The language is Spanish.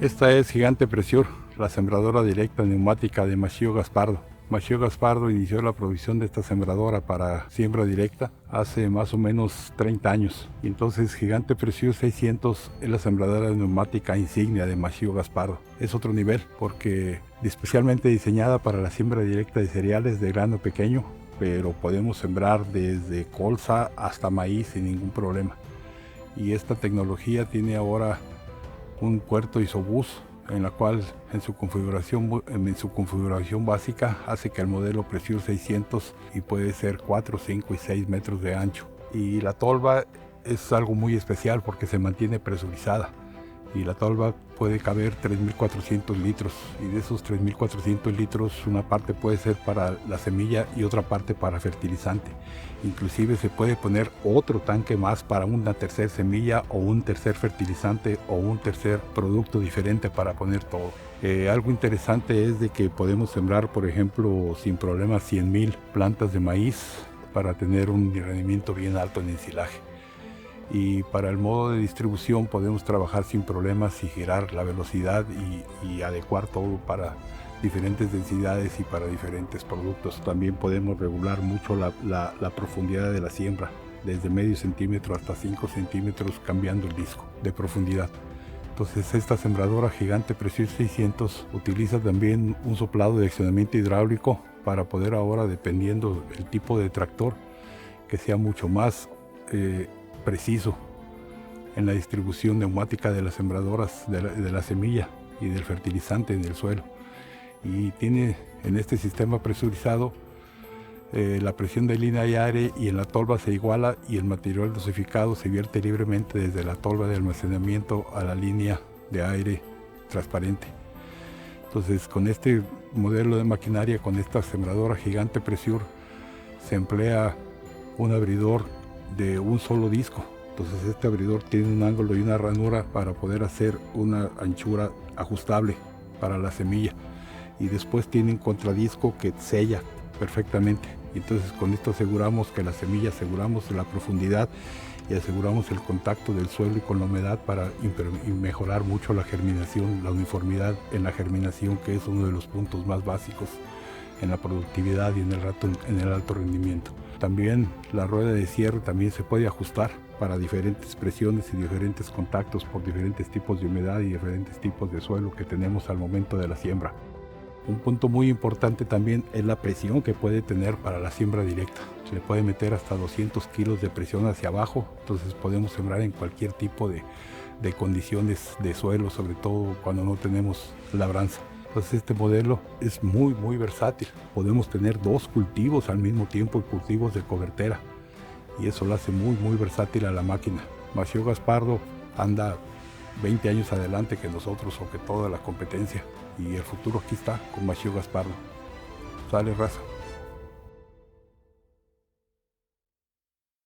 Esta es Gigante Pressure, la sembradora directa neumática de Machio Gaspardo. Machio Gaspardo inició la producción de esta sembradora para siembra directa hace más o menos 30 años. Y entonces Gigante Pressure 600 es la sembradora neumática insignia de Machio Gaspardo. Es otro nivel porque especialmente diseñada para la siembra directa de cereales de grano pequeño, pero podemos sembrar desde colza hasta maíz sin ningún problema. Y esta tecnología tiene ahora un puerto isobús en la cual en su configuración básica hace que el modelo Pressure 600 y puede ser 4, 5 y 6 metros de ancho. Y la tolva es algo muy especial porque se mantiene presurizada y la tolva puede caber 3.400 litros y de esos 3.400 litros una parte puede ser para la semilla y otra parte para fertilizante. Inclusive se puede poner otro tanque más para una tercera semilla o un tercer fertilizante o un tercer producto diferente para poner todo. Algo interesante es de que podemos sembrar, por ejemplo, sin problemas 100.000 plantas de maíz para tener un rendimiento bien alto en ensilaje. Y para el modo de distribución podemos trabajar sin problemas y girar la velocidad y adecuar todo para diferentes densidades y para diferentes productos. También podemos regular mucho la profundidad de la siembra, desde medio centímetro hasta 5 centímetros cambiando el disco de profundidad. Entonces esta sembradora Gigante Pressure 600 utiliza también un soplado de accionamiento hidráulico para poder ahora, dependiendo del tipo de tractor, que sea mucho más preciso en la distribución neumática de las sembradoras de la semilla y del fertilizante en el suelo. Y tiene en este sistema presurizado la presión de línea de aire y en la tolva se iguala y el material dosificado se vierte libremente desde la tolva de almacenamiento a la línea de aire transparente. Entonces con este modelo de maquinaria, con esta sembradora Gigante Pressure, se emplea un abridor de un solo disco. Entonces este abridor tiene un ángulo y una ranura para poder hacer una anchura ajustable para la semilla, y después tiene un contradisco que sella perfectamente. Entonces con esto aseguramos que la semilla, aseguramos la profundidad y aseguramos el contacto del suelo y con la humedad para mejorar mucho la germinación, la uniformidad en la germinación, que es uno de los puntos más básicos en la productividad y en el alto rendimiento. También la rueda de cierre también se puede ajustar para diferentes presiones y diferentes contactos por diferentes tipos de humedad y diferentes tipos de suelo que tenemos al momento de la siembra. Un punto muy importante también es la presión que puede tener para la siembra directa. Se le puede meter hasta 200 kilos de presión hacia abajo, entonces podemos sembrar en cualquier tipo de condiciones de suelo, sobre todo cuando no tenemos labranza. Entonces este modelo es muy versátil. Podemos tener dos cultivos al mismo tiempo, cultivos de cobertera, y eso lo hace muy versátil a la máquina. Machio Gaspardo anda 20 años adelante que nosotros o que toda la competencia, y el futuro aquí está con Machio Gaspardo. Sale, raza.